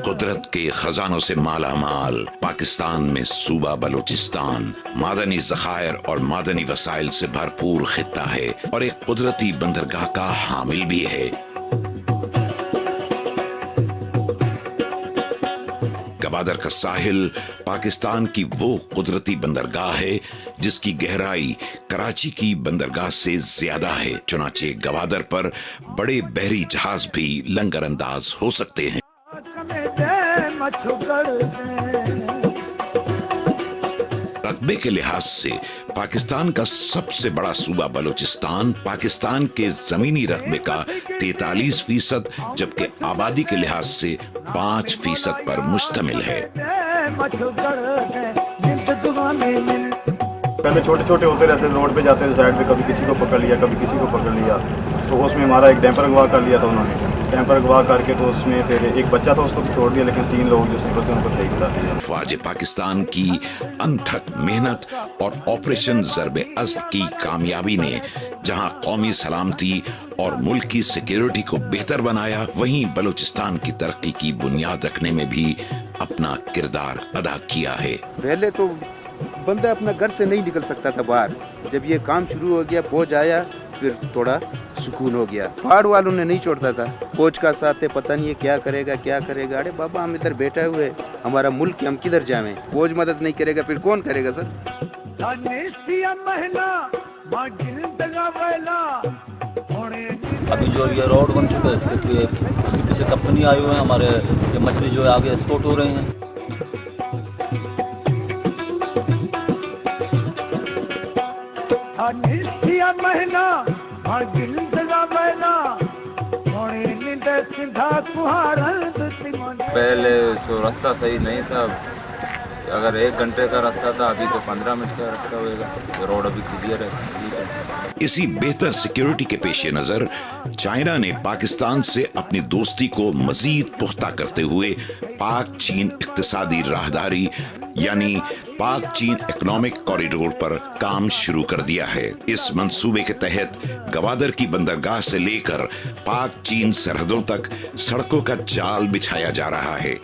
قدرت کے خزانوں سے مالا مال پاکستان میں صوبہ بلوچستان معدنی ذخائر اور معدنی وسائل سے بھرپور خطہ ہے اور ایک قدرتی بندرگاہ کا حامل بھی ہے۔ گوادر کا ساحل پاکستان کی وہ قدرتی بندرگاہ ہے جس کی گہرائی کراچی کی بندرگاہ سے زیادہ ہے، چنانچہ گوادر پر بڑے بحری جہاز بھی لنگر انداز ہو سکتے ہیں۔ رقبے کے لحاظ سے پاکستان کا سب سے بڑا صوبہ بلوچستان پاکستان کے زمینی رقبے کا 43% جبکہ آبادی کے لحاظ سے 5% پر مشتمل ہے۔ پہلے چھوٹے چھوٹے ہوتے رہتے روڈ پہ جاتے تھے سائڈ پہ، کبھی کسی کو پکڑ لیا کبھی کسی کو پکڑ لیا، تو اس میں ہمارا ایک ڈیمپر اغوا کر لیا تھا انہوں نے، ڈیمپر اغوا کر کے تو اس میں پھر ایک بچہ تھا اس کو بھی چھوڑ دیا، لیکن 3 لوگ جو سیکھتے ہیں ان کو صحیح کرا دیا۔ افواج پاکستان کی انتھک محنت اور آپریشن ضرب عزم کی کامیابی نے جہاں قومی سلامتی اور ملک کی سیکیورٹی کو بہتر بنایا، وہیں بلوچستان کی ترقی کی بنیاد رکھنے میں بھی اپنا کردار ادا کیا ہے۔ پہلے تو بندہ اپنا گھر سے نہیں نکل سکتا تھا باہر، جب یہ کام شروع ہو گیا فوج آیا پھر تھوڑا سکون ہو گیا۔ پہاڑ والوں نے نہیں چھوڑتا تھا، فوج کا ساتھ ہے، پتہ نہیں ہے کیا کرے گا، ارے بابا ہم ادھر بیٹھے ہوئے، ہمارا ملک ہم کدھر جائیں، فوج مدد نہیں کرے گا پھر کون کرے گا سر؟ ابھی جو یہ روڈ بن چکا ہے اس کے پیچھے کمپنی آئی ہوئے ہیں، ہمارے یہ مچھلی جو ہے آگے ایکسپورٹ ہو رہی ہیں۔ پہلے تو راستہ صحیح نہیں تھا، اگر 1 گھنٹے کا راستہ تھا ابھی تو 15 منٹ کا راستہ ہوئے گا، روڈ ابھی کلیئر ہے۔ اسی بہتر سیکیورٹی کے پیش نظر چائنا نے پاکستان سے اپنی دوستی کو مزید پختہ کرتے ہوئے پاک چین اقتصادی راہداری یعنی پاک چین اکنامک کوریڈور پر کام شروع کر دیا ہے۔ اس منصوبے کے تحت گوادر کی بندرگاہ سے لے کر پاک چین سرحدوں تک سڑکوں کا جال بچھایا جا رہا ہے۔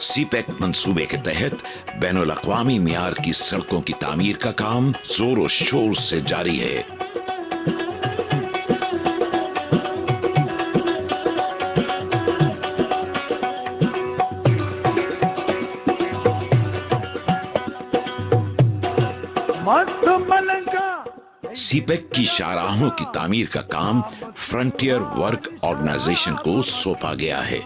سی پیک منصوبے کے تحت بین الاقوامی معیار کی سڑکوں کی تعمیر کا کام زور و شور سے جاری ہے۔ سی پیک کی شاہراہوں کی تعمیر کا کام فرنٹیئر ورک آرگنائزیشن کو سونپا گیا ہے۔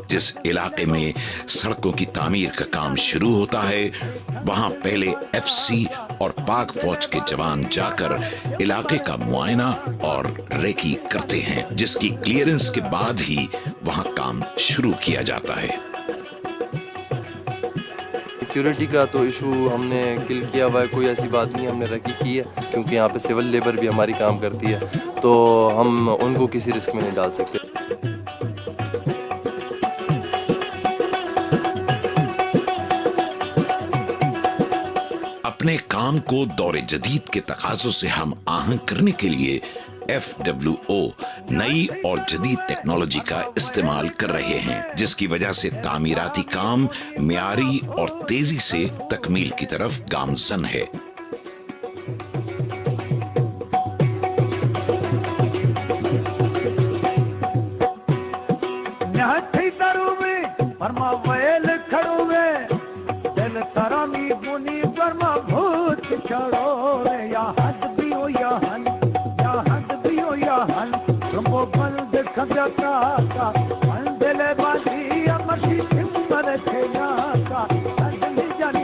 جس علاقے میں سڑکوں کی تعمیر کا کام شروع ہوتا ہے وہاں پہلے ایف سی اور پاک فوج کے جوان جا کر علاقے کا معائنہ اور ریکی کرتے ہیں، جس کی کلیئرنس کے بعد ہی وہاں کام شروع کیا جاتا ہے۔ سیکیورٹی کا تو ایشو ہم نے کل کیا ہوا ہے، کوئی ایسی بات نہیں ہم نے رکھی کی ہے، کیونکہ یہاں پہ سول لیبر بھی ہماری کام کرتی ہے تو ہم ان کو کسی رسک میں نہیں ڈال سکتے۔ اپنے کام کو دور جدید کے تقاضوں سے ہم آہنگ کرنے کے لیے FWO نئی اور جدید ٹیکنالوجی کا استعمال کر رہے ہیں، جس کی وجہ سے تعمیراتی کام معیاری اور تیزی سے تکمیل کی طرف گامزن ہے۔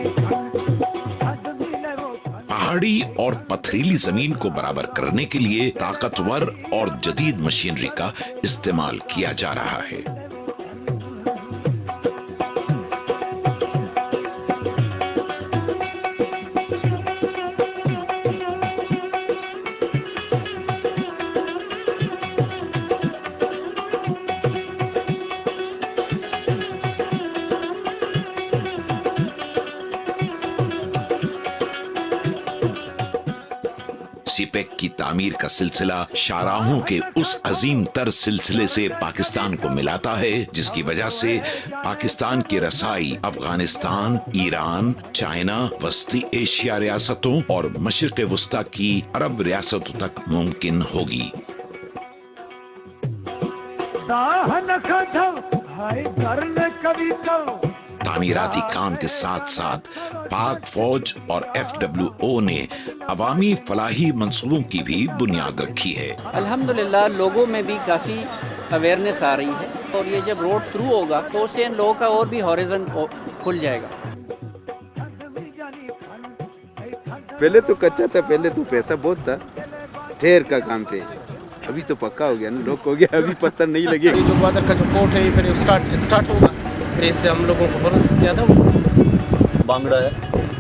بندے रेतीली और पथरीली जमीन को बराबर करने के लिए ताकतवर और जदीद मशीनरी का इस्तेमाल किया जा रहा है। सीपेक की तामीर का सिलसिला शाहराहों के उस अजीम तर सिलसिले से पाकिस्तान को मिलाता है जिसकी वजह से पाकिस्तान की रसाई अफगानिस्तान, ईरान, चाइना, वस्ती एशिया रियासतों और मशरिक वस्ता की अरब रियासतों तक मुमकिन होगी। तामीराती काम के साथ साथ पाक फौज और FWO ने अवामी फलाही मंसूबों की भी बुनियाद रखी है। अल्हम्दुलिल्लाह लोगों में भी काफ़ी अवेयरनेस आ रही है और ये जब रोड थ्रू होगा तो उससे इन लोगों का और भी हॉरिजन खुल जाएगा। पहले तो कच्चा था, पहले तो पैसा बहुत था ढेर का काम पे, अभी तो पक्का हो गया ना, लोग हो गया, अभी पत्थर नहीं लगे। ये जो ग्वादर का जो पोर्ट है फिर स्टार्ट होगा, फिर इससे हम लोगों को बहुत ज़्यादा बांगड़ा है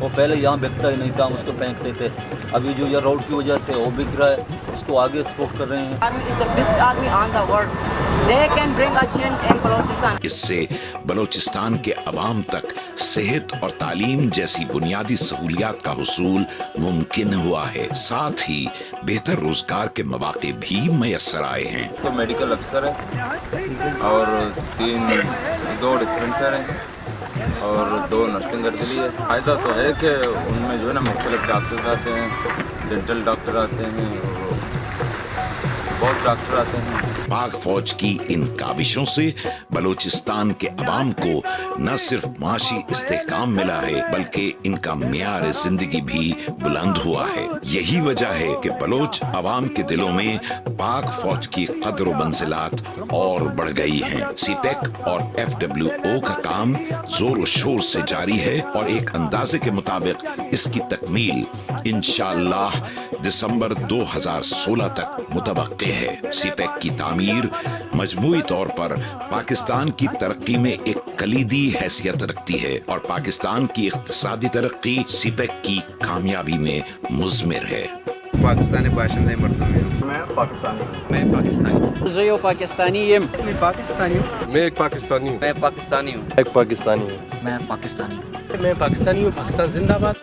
वो पहले यहाँ बिकता ही नहीं था, हम उसको फेंकते थे। अभी जो ये रोड की वजह से वो बिक रहा है, उसको आगे एक्सपोर्ट कर रहे हैं। इससे बलोचिस्तान के अवाम तक सेहत और तालीम जैसी बुनियादी सहूलियात का हुसूल मुमकिन हुआ है, साथ ही बेहतर रोजगार के मौके भी मैसर आए हैं। तो मेडिकल अफसर है और 2 डिस्पेंसर हैं और 2 नर्सिंग कर दी है। फायदा तो है कि उनमें जो है ना मुख्तलिफ डॉक्टर आते हैं, डेंटल डॉक्टर आते हैं और बहुत डॉक्टर आते हैं। पाक फौज की इन काविशों से बलोचिस्तान के अवाम को न सिर्फ माशी इस्तेहकाम मिला है बल्कि इनका मियार जिंदगी भी बुलंद हुआ है। यही वजह है कि बलोच अवाम के दिलों में पाक फौज की कदर व मंजिलात और बढ़ गई हैं। सीपेक और FWO का काम जोर व शोर से जारी है और एक अंदाजे के मुताबिक इसकी तकमील इंशाअल्लाह दिसंबर 2016 तक मुतवक्के है। सीपेक की तामीर मजमूई तौर पर पाकिस्तान की तरक्की में एक कलीदी हैसियत रखती है और पाकिस्तान की इक्तिसादी तरक्की सीपेक की कामयाबी में मुज़मिर है। पाकिस्तानी बाशिंदे मर्दों में मैं पाकिस्तानी हूँ। मैं पाकिस्तानी हूँ। मैं पाकिस्तानी हूँ। मैं एक पाकिस्तानी हूँ। मैं पाकिस्तानी हूँ। एक पाकिस्तानी हूँ। मैं पाकिस्तानी हूँ। मैं पाकिस्तानी हूँ। पाकिस्तान जिंदाबाद।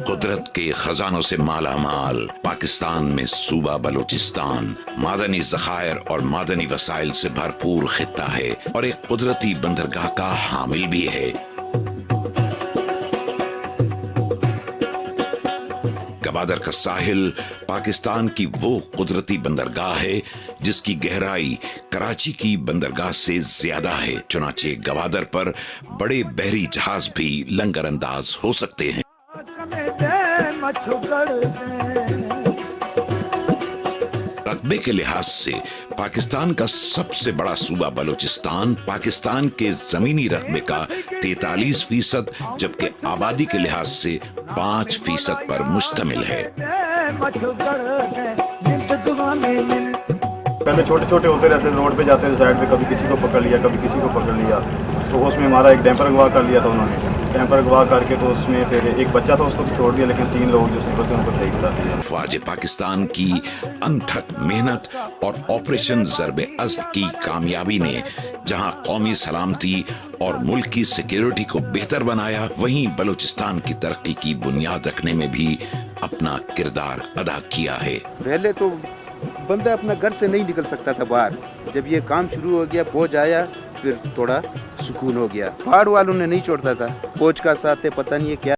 कुदरत के खजानों से माला माल पाकिस्तान में सूबा बलोचिस्तान मादनी ज़खायर और मादनी वसाइल से भरपूर खित्ता है और एक कुदरती बंदरगाह का हामिल भी है। गवादर का साहिल पाकिस्तान की वो कुदरती बंदरगाह है जिसकी गहराई कराची की बंदरगाह से ज्यादा है। चुनाचे गवादर पर बड़े बहरी जहाज भी लंगर अंदाज हो सकते हैं। रकबे के लिहाज से पाकिस्तान का सबसे बड़ा सूबा बलोचिस्तान पाकिस्तान के जमीनी रकबे का 43% जबकि आबादी के लिहाज से 5% पर मुश्तमिल है। पहले छोटे छोटे होते रहते थे, रोड पे जाते थे साइड पे, कभी किसी को पकड़ लिया, कभी किसी को पकड़ लिया, तो उसमें हमारा एक डैम्पर अगवा कर लिया था उन्होंने। डैम्पर अगवा करके तो उसमें फिर एक बच्चा था, उसको तो छोड़ दिया, लेकिन 3 लोग जो सिर्फ थे उनको सही करा दिया। फौज पाकिस्तान की अनथक मेहनत और ऑपरेशन ज़र्बे अज़्ब की कामयाबी ने जहां कौमी सलामती और मुल्क की सिक्योरिटी को बेहतर बनाया, वहीं बलूचिस्तान की तरक्की की बुनियाद रखने में भी अपना किरदार अदा किया है। पहले तो बंदा अपना घर से नहीं निकल सकता था बाहर, जब ये काम शुरू हो गया, फौज आया, फिर थोड़ा सुकून हो गया। पहाड़ वालों ने नहीं छोड़ता था, फौज का साथ है, पता नहीं है क्या